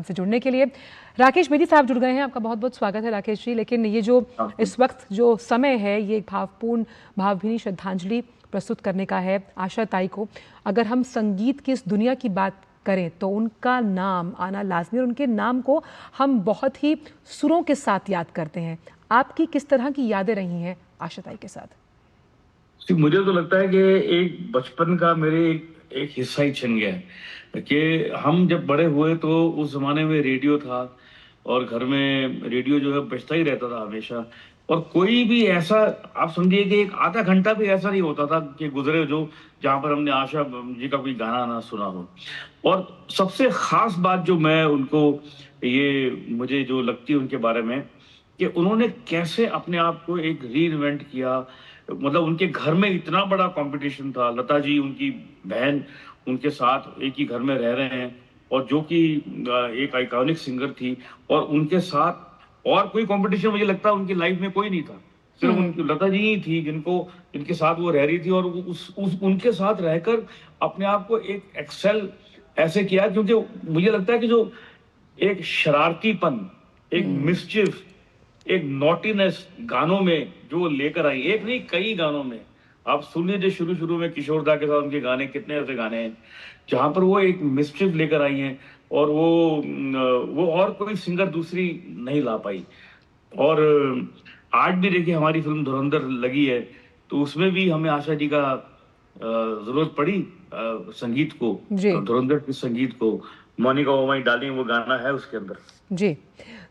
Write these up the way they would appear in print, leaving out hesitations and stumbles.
हमसे जुड़ने के लिए। राकेश बेदी साहब जुड़ गए हैं, आपका बहुत बहुत स्वागत है राकेश जी। लेकिन ये जो इस वक्त जो समय है, ये एक भावपूर्ण भावभीनी श्रद्धांजलि प्रस्तुत करने का है आशा ताई को। अगर हम संगीत की इस दुनिया की बात करें तो उनका नाम आना लाजमी, और उनके नाम को हम बहुत ही सुरों के साथ याद करते हैं। आपकी किस तरह की यादें रही हैं आशा ताई के साथ? मुझे तो लगता है कि एक बचपन का मेरे एक हिस्सा ही छिन गया है कि हम जब बड़े हुए तो उस जमाने में रेडियो था और घर में रेडियो जो है बजता ही रहता था हमेशा। और कोई भी ऐसा, आप समझिए कि एक आधा घंटा भी ऐसा नहीं होता था कि गुजरे जो जहां पर हमने आशा जी का कोई गाना ना सुना हो। और सबसे खास बात जो मैं उनको, ये मुझे जो लगती है उनके बारे में, कि उन्होंने कैसे अपने आप को एक री इन्वेंट किया। मतलब उनके घर में इतना बड़ा कंपटीशन था, लता जी उनकी बहन उनके साथ एक ही घर में रह रहे हैं, और जो कि एक आइकॉनिक सिंगर थी, और उनके साथ और कोई कंपटीशन मुझे लगता है उनकी लाइफ में कोई नहीं था। सिर्फ उनकी लता जी ही थी जिनके साथ वो रह रही थी, और उस उनके साथ रहकर अपने आप को एक एक्सेल ऐसे किया। क्योंकि मुझे लगता है कि जो एक शरारतीपन, एक मिस्चिफ, एक नॉटीनेस गानों में जो लेकर आई, एक नहीं कई गानों में। आप सुन लीजिए शुरू शुरू में किशोर दा के साथ उनके गाने, कितने ऐसे गाने हैं जहां पर वो एक मिस्चिफ लेकर आई हैं, और वो और कोई सिंगर दूसरी नहीं ला पाई। और आज भी देखिए हमारी फिल्म धुरंधर लगी है, तो उसमें भी हमें आशा जी का जरूरत पड़ी संगीत को, जी धुरंधर के संगीत को। मोनिका ओ माय डार्लिंग वो गाना है उसके अंदर। जी।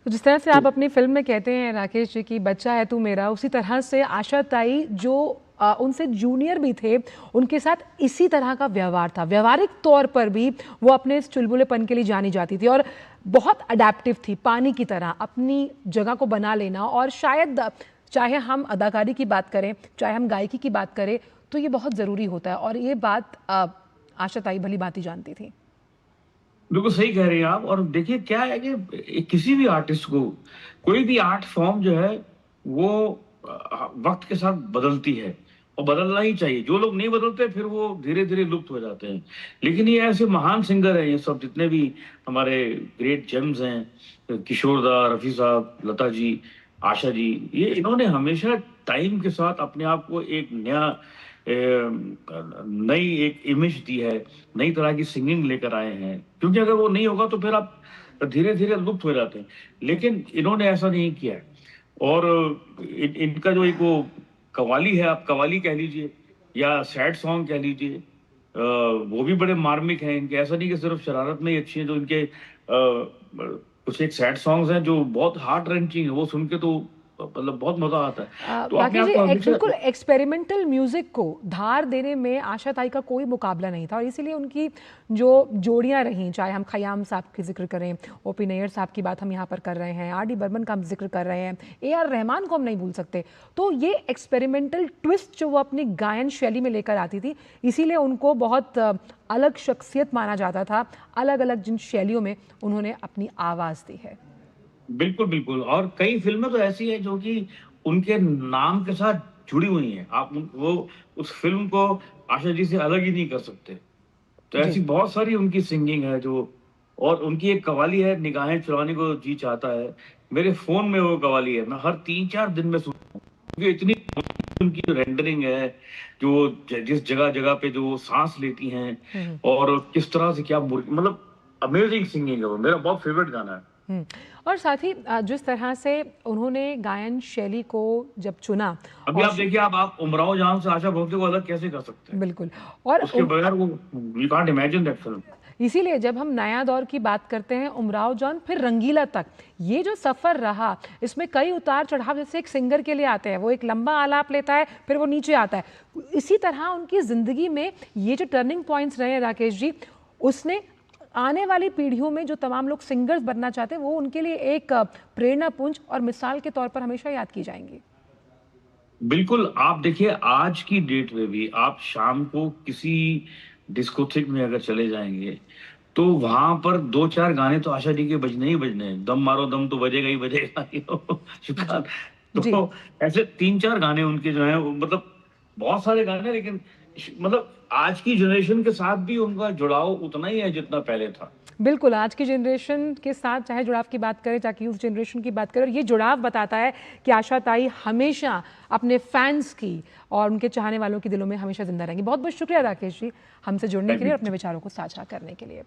तो जिस तरह से आप अपनी फिल्म में कहते हैं राकेश जी की बच्चा है तू मेरा, उसी तरह से आशा ताई जो उनसे जूनियर भी थे, उनके साथ इसी तरह का व्यवहार था। व्यवहारिक तौर पर भी वो अपने इस चुलबुलेपन के लिए जानी जाती थी और बहुत अडेप्टिव थी, पानी की तरह अपनी जगह को बना लेना। और शायद चाहे हम अदाकारी की बात करें, चाहे हम गायकी की बात करें, तो ये बहुत ज़रूरी होता है, और ये बात आशा ताई भली भांति जानती थी। बिल्कुल सही कह रही हैं आप। और देखिए क्या है कि किसी भी आर्टिस्ट को कोई भी आर्ट फॉर्म जो है वो वक्त के साथ बदलती है, और बदलना ही चाहिए। जो लोग नहीं बदलते फिर वो धीरे धीरे लुप्त हो जाते हैं। लेकिन ये ऐसे महान सिंगर हैं, ये सब जितने भी हमारे ग्रेट जेम्स हैं, किशोर दा, रफी साहब, लता जी, आशा जी, ये इन्होंने हमेशा टाइम के साथ अपने आप को एक नया नई एक इमेज दी है, नई तरह की सिंगिंग लेकर आए हैं। क्योंकि अगर वो नहीं होगा तो फिर आप धीरे धीरे लुप्त हो जाते हैं। लेकिन इन्होंने ऐसा नहीं किया है। और इनका जो एक वो कवाली है, आप कवाली कह लीजिए या सैड सॉन्ग कह लीजिए, वो भी बड़े मार्मिक हैं इनके। ऐसा नहीं कि सिर्फ शरारत में ही अच्छी है। जो इनके कुछ एक सैड सॉन्ग्स हैं जो बहुत हार्ट रेंचिंग है, वो सुन के तो मतलब बहुत मजा आता है। तो अपने राकेश जी, आप को एक हमेशा बिल्कुल एक्सपेरिमेंटल म्यूजिक को धार देने में आशा ताई का कोई मुकाबला नहीं था, और इसीलिए उनकी जो जोड़ियां रहीं, चाहे हम खयाम साहब की जिक्र करें, ओपी नैयर साहब की बात हम यहाँ पर कर रहे हैं, आर डी बर्मन का हम जिक्र कर रहे हैं, AR रहमान को हम नहीं भूल सकते। तो ये एक्सपेरिमेंटल ट्विस्ट जो वो अपनी गायन शैली में लेकर आती थी, इसीलिए उनको बहुत अलग शख्सियत माना जाता था। अलग अलग जिन शैलियों में उन्होंने अपनी आवाज़ दी है। बिल्कुल बिल्कुल। और कई फिल्में तो ऐसी हैं जो कि उनके नाम के साथ जुड़ी हुई हैं। आप वो उस फिल्म को आशा जी से अलग ही नहीं कर सकते। तो जी ऐसी बहुत सारी उनकी सिंगिंग है जो। और उनकी एक कवाली है, निगाहें चुराने को जी चाहता है, मेरे फोन में वो कवाली है, मैं हर 3-4 दिन में सुनता हूँ। क्योंकि इतनी उनकी रेंडरिंग है, जो जिस जगह जगह पे जो वो सांस लेती हैं, और किस तरह से क्या मतलब अमेजिंग सिंगिंग है वो। मेरा बहुत फेवरेट गाना है। और साथ ही जिस तरह से उन्होंने गायन शैली को जब चुना, अभी और आप देखिए, आप उमराव जान से आशा भोसले को अलग कैसे कर सकते हैं? बिल्कुल। और उसके बगैर वो, you can't imagine that film. इसीलिए जब हम नया दौर की बात करते हैं, उमराव जान फिर रंगीला तक, ये जो सफ़र रहा, इसमें कई उतार चढ़ाव जैसे एक सिंगर के लिए आते हैं। वो एक लंबा आलाप लेता है, फिर वो नीचे आता है। इसी तरह उनकी ज़िंदगी में ये जो टर्निंग पॉइंट्स रहे हैं राकेश जी, उसने आने वाली पीढ़ियों में जो तमाम लोग सिंगर्स बनना चाहते हैं, वो उनके लिए एक प्रेरणा पुंज और मिसाल के तौर पर हमेशा याद की जाएंगी। बिल्कुल। आप देखिए आज की डेट में भी आप शाम को किसी डिस्कोथेक में अगर चले जाएंगे तो वहां पर 2-4 गाने तो आशा जी के बजने ही बजने हैं। दम मारो दम तो बजेगा ही बजेगा। जी शुक्रान। जी तो ऐसे 3-4 गाने उनके जो है, मतलब बहुत सारे गाने। लेकिन मतलब आज की जनरेशन के साथ भी उनका जुड़ाव उतना ही है जितना पहले था। बिल्कुल, आज की जनरेशन के साथ चाहे जुड़ाव की बात करें, चाहे यूथ जनरेशन की बात करें, और ये जुड़ाव बताता है कि आशा ताई हमेशा अपने फैंस की और उनके चाहने वालों के दिलों में हमेशा ज़िंदा रहेंगी। बहुत-बहुत शुक्रिया राकेश जी, हमसे जुड़ने के लिए और अपने विचारों को साझा करने के लिए।